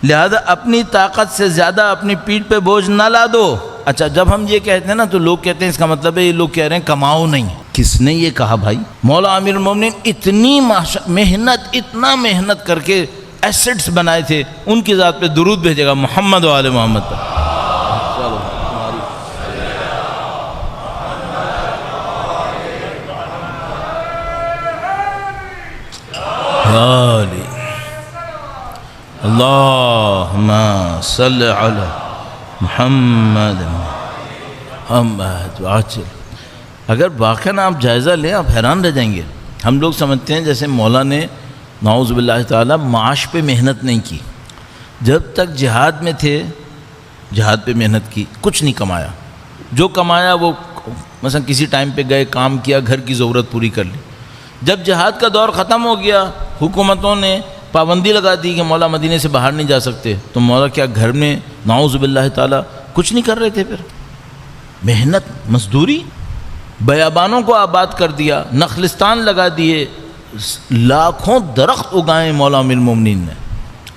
لہذا اپنی طاقت سے زیادہ اپنی پیٹھ پہ بوجھ نہ لا دو۔ اچھا جب ہم یہ کہتے ہیں نا تو لوگ کہتے ہیں اس کا مطلب ہے یہ لوگ کہہ رہے ہیں کماؤ نہیں۔ کس نے یہ کہا بھائی؟ مولا امیر المومنین اتنی اتنا محنت کر کے ایسٹس بنائے تھے، ان کی ذات پہ درود بھیجے گا محمد و آل محمد پر۔ اللہم صلی علی محمد عاجل۔ اگر واقعاً آپ جائزہ لیں آپ حیران رہ جائیں گے۔ ہم لوگ سمجھتے ہیں جیسے مولا نے نعوذ باللہ تعالیٰ معاش پہ محنت نہیں کی، جب تک جہاد میں تھے جہاد پہ محنت کی، کچھ نہیں کمایا، جو کمایا وہ مثلا کسی ٹائم پہ گئے کام کیا، گھر کی ضرورت پوری کر لی۔ جب جہاد کا دور ختم ہو گیا، حکومتوں نے پابندی لگا دی کہ مولا مدینے سے باہر نہیں جا سکتے، تو مولا کیا گھر میں نعوذ باللہ تعالیٰ کچھ نہیں کر رہے تھے؟ پھر محنت مزدوری، بیابانوں کو آباد کر دیا، نخلستان لگا دیے، لاکھوں درخت اگائے مولا امیر المومنین نے،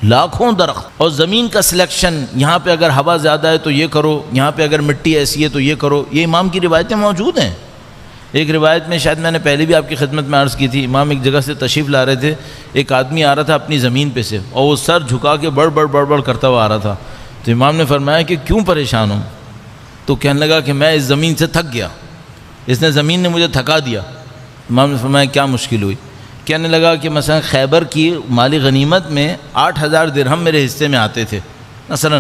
لاکھوں درخت، اور زمین کا سلیکشن، یہاں پہ اگر ہوا زیادہ ہے تو یہ کرو، یہاں پہ اگر مٹی ایسی ہے تو یہ کرو۔ یہ امام کی روایتیں موجود ہیں۔ ایک روایت میں شاید میں نے پہلے بھی آپ کی خدمت میں عرض کی تھی، امام ایک جگہ سے تشریف لا رہے تھے، ایک آدمی آ رہا تھا اپنی زمین پہ سے، اور وہ سر جھکا کے بڑ بڑ کرتا ہوا آ رہا تھا، تو امام نے فرمایا کہ کیوں پریشان ہوں؟ تو کہنے لگا کہ میں اس زمین سے تھک گیا، اس نے زمین نے مجھے تھکا دیا۔ امام نے فرمایا کیا مشکل ہوئی؟ کہنے لگا کہ مثلا خیبر کی مالی غنیمت میں 8000 درہم میرے حصے میں آتے تھے مثلا،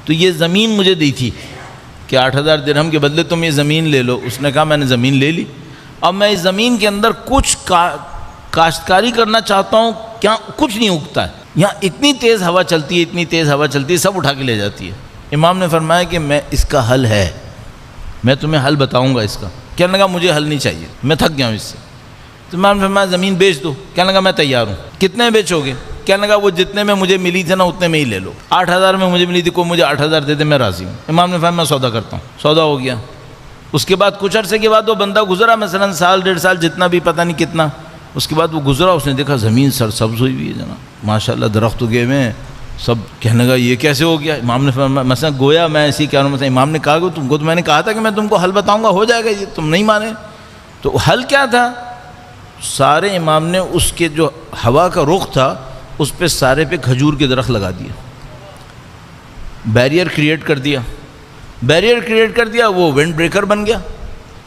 تو یہ زمین مجھے دی تھی کہ 8000 درہم کے بدلے تم یہ زمین لے لو۔ اس نے کہا میں نے زمین لے لی، اب میں اس زمین کے اندر کچھ کاشتکاری کرنا چاہتا ہوں، کیا کچھ نہیں اگتا ہے، یہاں اتنی تیز ہوا چلتی ہے، اتنی تیز ہوا چلتی ہے، سب اٹھا کے لے جاتی ہے۔ امام نے فرمایا کہ میں اس کا حل ہے، میں تمہیں حل بتاؤں گا اس کا۔ کہنے لگا مجھے حل نہیں چاہیے، میں تھک گیا ہوں اس سے۔ تو امام نے فرمایا زمین بیچ دو۔ کہنے لگا میں تیار ہوں۔ کتنے بیچو گے؟ کہنے لگا وہ جتنے میں مجھے ملی تھی نا اتنے میں ہی لے لو، 8000 میں مجھے ملی تھی، کوئی مجھے 8000 دے دے، میں راضی ہوں۔ امام نے فرمایا میں سودا کرتا ہوں۔ سودا ہو گیا۔ اس کے بعد کچھ عرصے کے بعد وہ بندہ گزرا، مثلا سال 1.5 سال جتنا بھی پتہ نہیں کتنا، اس کے بعد وہ گزرا، اس نے دیکھا زمین سرسبز ہوئی ہوئی ہے جناب، ماشاءاللہ درخت اگے ہوئے ہیں سب۔ کہنے لگا یہ کیسے ہو گیا؟ امام نے فرمایا مثلا گویا میں ایسی کہہ رہا ہوں، مثلا امام نے کہا کہ تم کو تو میں نے کہا تھا کہ میں تم کو حل بتاؤں گا، ہو جائے گا، یہ تم نہیں مانے۔ تو حل کیا تھا؟ سارے امام نے اس کے جو ہوا کا رخ تھا اس پہ سارے پہ کھجور کے درخت لگا دیا، بیریئر کریٹ کر دیا، بیریئر کریٹ کر دیا، وہ ونڈ بریکر بن گیا،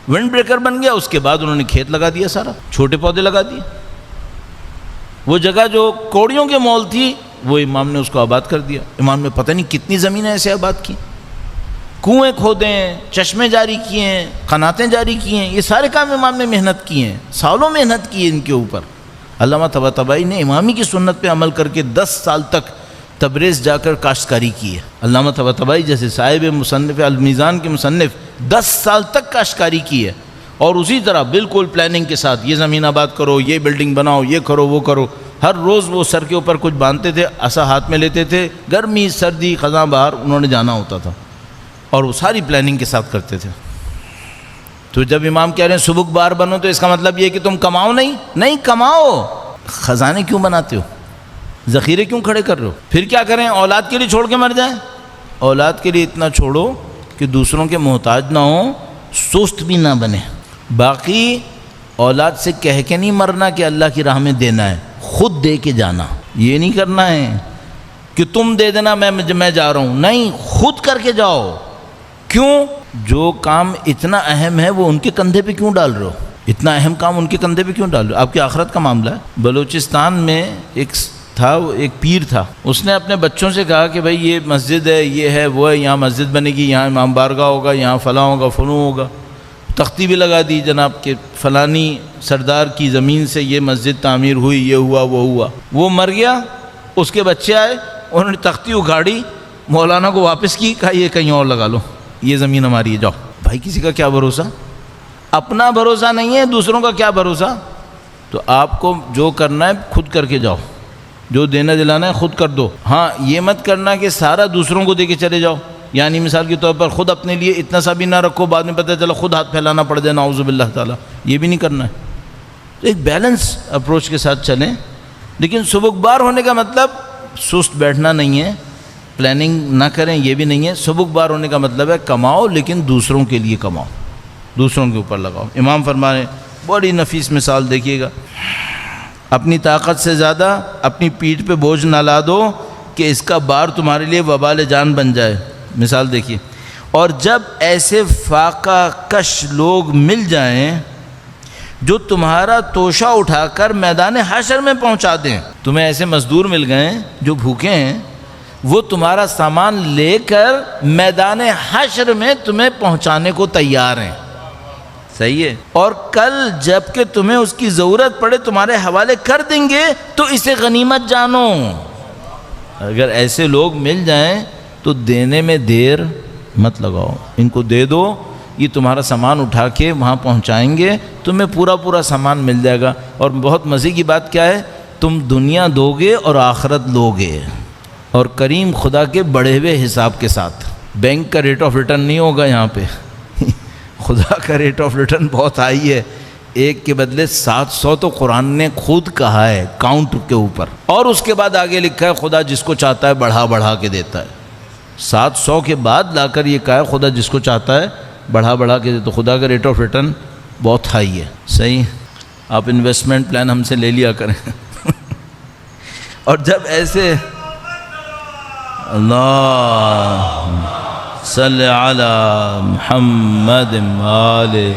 ونڈ بریکر بن گیا۔ اس کے بعد انہوں نے کھیت لگا دیا، سارا چھوٹے پودے لگا دیے۔ وہ جگہ جو کوڑیوں کے مول تھی وہ امام نے اس کو آباد کر دیا۔ امام نے پتہ نہیں کتنی زمینیں ایسے آباد کی، کنویں کھودے ہیں، چشمے جاری کیے ہیں، قناتیں جاری کی ہیں، یہ سارے کام امام نے محنت کیے ہیں، سالوں محنت کی ہے ان کے اوپر۔ علامہ طباطبائی نے امامی کی سنت پہ عمل کر کے 10 سال تک تبریز جا کر کاشتکاری کی ہے۔ علامہ طباطبائی جیسے صاحب مصنف المیزان کے مصنف 10 سال تک کاشتکاری کی ہے، اور اسی طرح بالکل پلاننگ کے ساتھ یہ زمین آباد کرو، یہ بلڈنگ بناؤ، یہ کرو، وہ کرو۔ ہر روز وہ سر کے اوپر کچھ باندھتے تھے، عصا ہاتھ میں لیتے تھے، گرمی سردی خزاں بہار انہوں نے جانا ہوتا تھا، اور وہ ساری پلاننگ کے ساتھ کرتے تھے۔ تو جب امام کہہ رہے ہیں سبک بار بنو، تو اس کا مطلب یہ کہ تم کماؤ نہیں کماؤ، خزانے کیوں بناتے ہو، ذخیرے کیوں کھڑے کر رہے ہو؟ پھر کیا کریں؟ اولاد کے لیے چھوڑ کے مر جائیں؟ اولاد کے لیے اتنا چھوڑو کہ دوسروں کے محتاج نہ ہوں، سست بھی نہ بنے۔ باقی اولاد سے کہہ کے نہیں مرنا کہ اللہ کی راہ میں دینا ہے، خود دے کے جانا۔ یہ نہیں کرنا ہے کہ تم دے دینا میں جا رہا ہوں، نہیں، خود کر کے جاؤ۔ کیوں؟ جو کام اتنا اہم ہے وہ ان کے کندھے پہ کیوں ڈال رہے ہو؟ اتنا اہم کام ان کے کندھے پہ کیوں ڈال رہے ہو؟ آپ کی آخرت کا معاملہ ہے۔ بلوچستان میں ایک پیر تھا، اس نے اپنے بچوں سے کہا کہ بھائی یہ مسجد ہے، یہ ہے، وہ ہے، یہاں مسجد بنے گی، یہاں امام بارگاہ ہوگا، یہاں فلاں ہوگا، فلوں ہوگا۔ تختی بھی لگا دی جناب کہ فلانی سردار کی زمین سے یہ مسجد تعمیر ہوئی، یہ ہوا، وہ ہوا۔ وہ مر گیا، اس کے بچے آئے، انہوں نے تختی اکھاڑی، مولانا کو واپس کی، کہا یہ کہیں اور لگا لو، یہ زمین ہماری ہے، جاؤ۔ بھائی کسی کا کیا بھروسہ؟ اپنا بھروسہ نہیں ہے، دوسروں کا کیا بھروسہ؟ تو آپ کو جو کرنا ہے خود کر کے جاؤ، جو دینا دلانا ہے خود کر دو۔ ہاں یہ مت کرنا کہ سارا دوسروں کو دے کے چلے جاؤ، یعنی مثال کے طور پر خود اپنے لیے اتنا سا بھی نہ رکھو، بعد میں پتہ چلا خود ہاتھ پھیلانا پڑ جائے، نعوذ باللہ تعالیٰ، یہ بھی نہیں کرنا ہے۔ تو ایک بیلنس اپروچ کے ساتھ چلیں، لیکن سبکبار ہونے کا مطلب سست بیٹھنا نہیں ہے، پلاننگ نہ کریں یہ بھی نہیں ہے. سبک بار ہونے کا مطلب ہے کماؤ لیکن دوسروں کے لیے کماؤ، دوسروں کے اوپر لگاؤ. امام فرما رہے ہیں، بڑی نفیس مثال دیکھیے گا، اپنی طاقت سے زیادہ اپنی پیٹھ پہ بوجھ نہ لا دو کہ اس کا بار تمہارے لیے وبال جان بن جائے. مثال دیکھیے. اور جب ایسے فاقہ کش لوگ مل جائیں جو تمہارا توشہ اٹھا کر میدان حشر میں پہنچا دیں، تمہیں ایسے مزدور مل گئے جو بھوکے ہیں، وہ تمہارا سامان لے کر میدان حشر میں تمہیں پہنچانے کو تیار ہیں. صحیح ہے. اور کل جب کہ تمہیں اس کی ضرورت پڑے تمہارے حوالے کر دیں گے تو اسے غنیمت جانو. اگر ایسے لوگ مل جائیں تو دینے میں دیر مت لگاؤ، ان کو دے دو، یہ تمہارا سامان اٹھا کے وہاں پہنچائیں گے، تمہیں پورا سامان مل جائے گا. اور بہت مزے کی بات کیا ہے، تم دنیا دو گے اور آخرت لو گے، اور کریم خدا کے بڑھے ہوئے حساب کے ساتھ. بینک کا ریٹ آف ریٹرن نہیں ہوگا یہاں پہ، خدا کا ریٹ آف ریٹرن بہت ہائی ہے. ایک کے بدلے 700 تو قرآن نے خود کہا ہے کاؤنٹ کے اوپر، اور اس کے بعد آگے لکھا ہے خدا جس کو چاہتا ہے بڑھا کے دیتا ہے. 700 کے بعد لا کر یہ کہا ہے خدا جس کو چاہتا ہے بڑھا کے دیتا. تو خدا کا ریٹ آف ریٹرن بہت ہائی ہے. صحیح. آپ انویسٹمنٹ پلان ہم سے لے لیا کریں. اور جب ایسے اللہ صلی علی محمد آلہ